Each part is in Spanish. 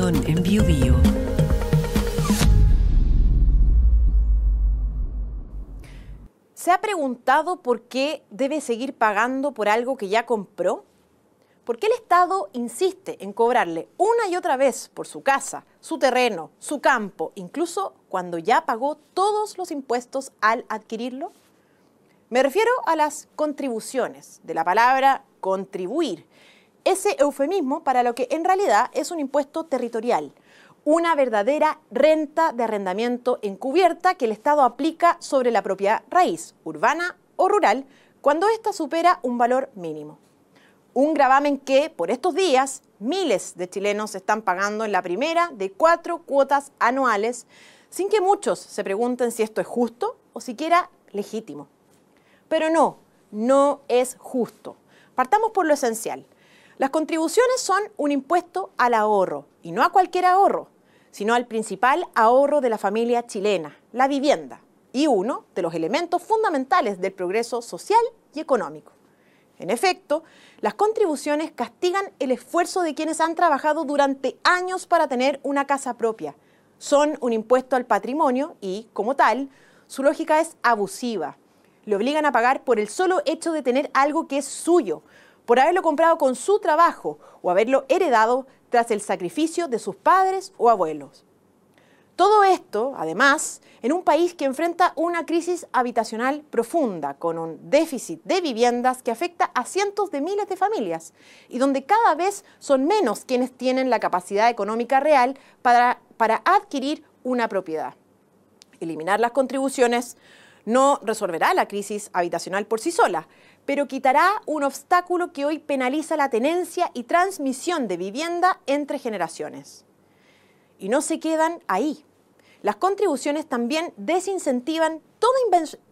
información en Biobío. ¿Se ha preguntado por qué debe seguir pagando por algo que ya compró? ¿Por qué el Estado insiste en cobrarle una y otra vez por su casa, su terreno, su campo, incluso cuando ya pagó todos los impuestos al adquirirlo? Me refiero a las contribuciones, de la palabra contribuir, ese eufemismo para lo que en realidad es un impuesto territorial, una verdadera renta de arrendamiento encubierta que el Estado aplica sobre la propiedad raíz, urbana o rural, cuando ésta supera un valor mínimo. Un gravamen que, por estos días, miles de chilenos están pagando en la primera de 4 cuotas anuales, sin que muchos se pregunten si esto es justo o siquiera legítimo. Pero no es justo. Partamos por lo esencial. Las contribuciones son un impuesto al ahorro, y no a cualquier ahorro, sino al principal ahorro de la familia chilena, la vivienda, y uno de los elementos fundamentales del progreso social y económico. En efecto, las contribuciones castigan el esfuerzo de quienes han trabajado durante años para tener una casa propia. Son un impuesto al patrimonio y, como tal, su lógica es abusiva. Le obligan a pagar por el solo hecho de tener algo que es suyo, por haberlo comprado con su trabajo o haberlo heredado tras el sacrificio de sus padres o abuelos. Todo esto, además, en un país que enfrenta una crisis habitacional profunda, con un déficit de viviendas que afecta a cientos de miles de familias y donde cada vez son menos quienes tienen la capacidad económica real para adquirir una propiedad. Eliminar las contribuciones no resolverá la crisis habitacional por sí sola, pero quitará un obstáculo que hoy penaliza la tenencia y transmisión de vivienda entre generaciones. Y no se quedan ahí. Las contribuciones también desincentivan toda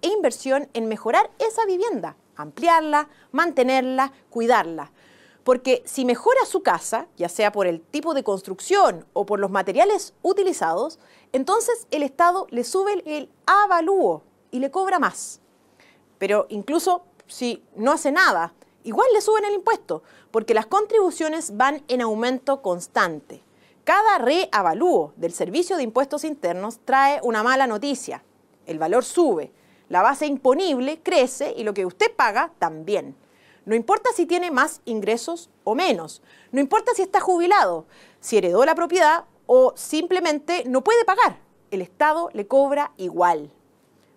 inversión en mejorar esa vivienda, ampliarla, mantenerla, cuidarla. Porque si mejora su casa, ya sea por el tipo de construcción o por los materiales utilizados, entonces el Estado le sube el avalúo y le cobra más. Pero incluso si no hace nada, igual le suben el impuesto, porque las contribuciones van en aumento constante. Cada reavalúo del Servicio de Impuestos Internos trae una mala noticia. El valor sube, la base imponible crece y lo que usted paga también. No importa si tiene más ingresos o menos, no importa si está jubilado, si heredó la propiedad o simplemente no puede pagar, el Estado le cobra igual.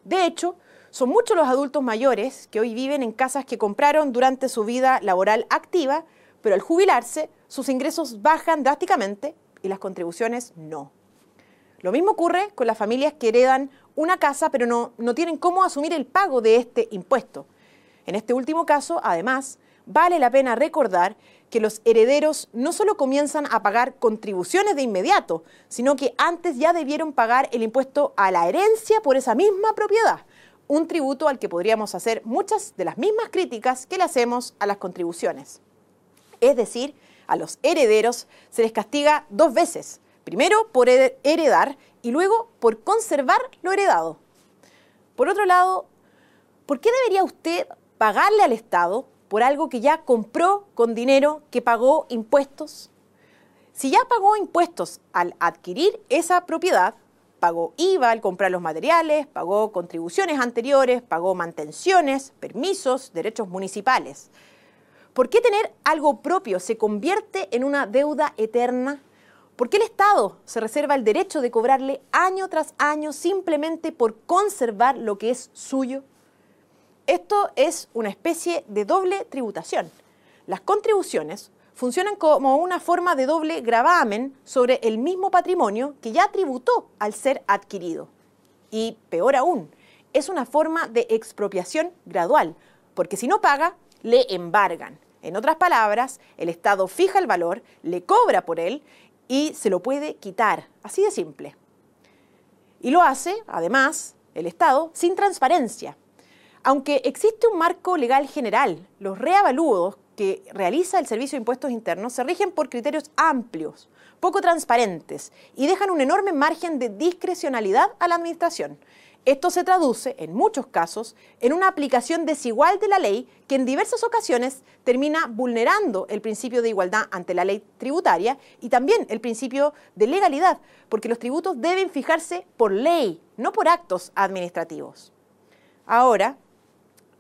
De hecho, son muchos los adultos mayores que hoy viven en casas que compraron durante su vida laboral activa, pero al jubilarse sus ingresos bajan drásticamente y las contribuciones no. Lo mismo ocurre con las familias que heredan una casa pero no tienen cómo asumir el pago de este impuesto. En este último caso, además, vale la pena recordar que los herederos no solo comienzan a pagar contribuciones de inmediato, sino que antes ya debieron pagar el impuesto a la herencia por esa misma propiedad, un tributo al que podríamos hacer muchas de las mismas críticas que le hacemos a las contribuciones. Es decir, a los herederos se les castiga 2 veces, primero por heredar y luego por conservar lo heredado. Por otro lado, ¿por qué debería usted pagarle al Estado por algo que ya compró con dinero que pagó impuestos? Si ya pagó impuestos al adquirir esa propiedad, pagó IVA al comprar los materiales, pagó contribuciones anteriores, pagó mantenciones, permisos, derechos municipales. ¿Por qué tener algo propio se convierte en una deuda eterna? ¿Por qué el Estado se reserva el derecho de cobrarle año tras año simplemente por conservar lo que es suyo? Esto es una especie de doble tributación. Las contribuciones funcionan como una forma de doble gravamen sobre el mismo patrimonio que ya tributó al ser adquirido. Y peor aún, es una forma de expropiación gradual, porque si no paga, le embargan. En otras palabras, el Estado fija el valor, le cobra por él y se lo puede quitar, así de simple. Y lo hace, además, el Estado sin transparencia. Aunque existe un marco legal general, los reavalúos que realiza el Servicio de Impuestos Internos se rigen por criterios amplios, poco transparentes y dejan un enorme margen de discrecionalidad a la administración. Esto se traduce, en muchos casos, en una aplicación desigual de la ley que en diversas ocasiones termina vulnerando el principio de igualdad ante la ley tributaria y también el principio de legalidad, porque los tributos deben fijarse por ley, no por actos administrativos. Ahora,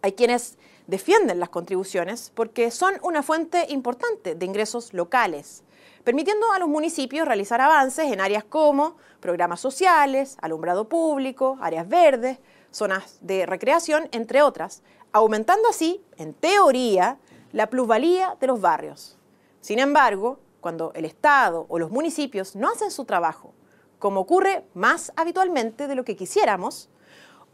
hay quienes defienden las contribuciones porque son una fuente importante de ingresos locales, permitiendo a los municipios realizar avances en áreas como programas sociales, alumbrado público, áreas verdes, zonas de recreación, entre otras, aumentando así, en teoría, la plusvalía de los barrios. Sin embargo, cuando el Estado o los municipios no hacen su trabajo, como ocurre más habitualmente de lo que quisiéramos,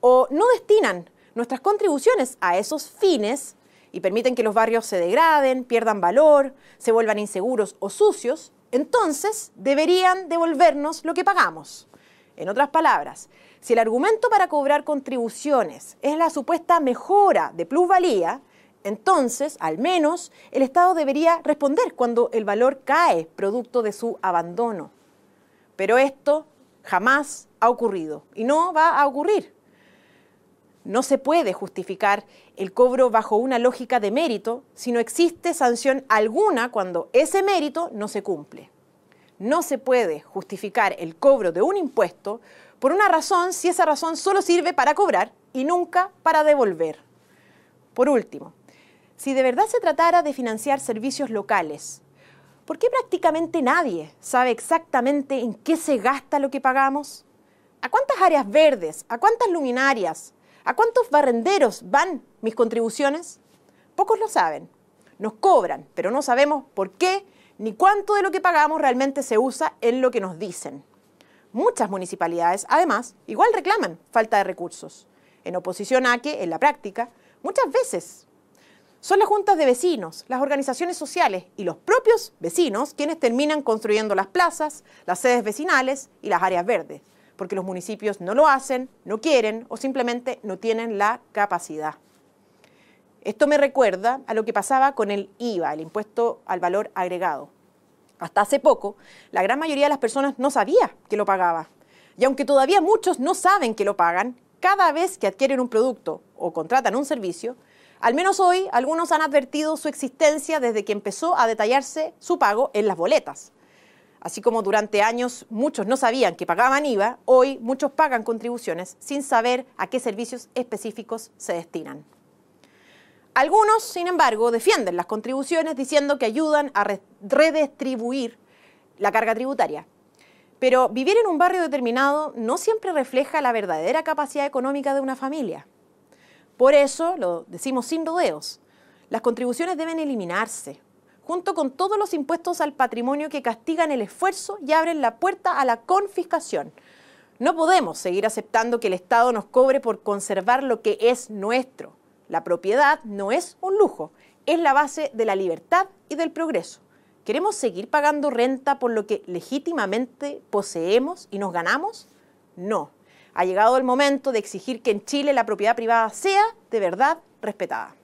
o no destinan nuestras contribuciones a esos fines y permiten que los barrios se degraden, pierdan valor, se vuelvan inseguros o sucios, entonces deberían devolvernos lo que pagamos. En otras palabras, si el argumento para cobrar contribuciones es la supuesta mejora de plusvalía, entonces, al menos, el Estado debería responder cuando el valor cae producto de su abandono. Pero esto jamás ha ocurrido y no va a ocurrir. No se puede justificar el cobro bajo una lógica de mérito si no existe sanción alguna cuando ese mérito no se cumple. No se puede justificar el cobro de un impuesto por una razón si esa razón solo sirve para cobrar y nunca para devolver. Por último, si de verdad se tratara de financiar servicios locales, ¿por qué prácticamente nadie sabe exactamente en qué se gasta lo que pagamos? ¿A cuántas áreas verdes? ¿A cuántas luminarias? ¿A cuántos barrenderos van mis contribuciones? Pocos lo saben. Nos cobran, pero no sabemos por qué ni cuánto de lo que pagamos realmente se usa en lo que nos dicen. Muchas municipalidades, además, igual reclaman falta de recursos, en oposición a que, en la práctica, muchas veces son las juntas de vecinos, las organizaciones sociales y los propios vecinos quienes terminan construyendo las plazas, las sedes vecinales y las áreas verdes, porque los municipios no lo hacen, no quieren o simplemente no tienen la capacidad. Esto me recuerda a lo que pasaba con el IVA, el impuesto al valor agregado. Hasta hace poco, la gran mayoría de las personas no sabía que lo pagaba. Y aunque todavía muchos no saben que lo pagan, cada vez que adquieren un producto o contratan un servicio, al menos hoy algunos han advertido su existencia desde que empezó a detallarse su pago en las boletas. Así como durante años muchos no sabían que pagaban IVA, hoy muchos pagan contribuciones sin saber a qué servicios específicos se destinan. Algunos, sin embargo, defienden las contribuciones diciendo que ayudan a redistribuir la carga tributaria. Pero vivir en un barrio determinado no siempre refleja la verdadera capacidad económica de una familia. Por eso, lo decimos sin rodeos, las contribuciones deben eliminarse, junto con todos los impuestos al patrimonio que castigan el esfuerzo y abren la puerta a la confiscación. No podemos seguir aceptando que el Estado nos cobre por conservar lo que es nuestro. La propiedad no es un lujo, es la base de la libertad y del progreso. ¿Queremos seguir pagando renta por lo que legítimamente poseemos y nos ganamos? No. Ha llegado el momento de exigir que en Chile la propiedad privada sea de verdad respetada.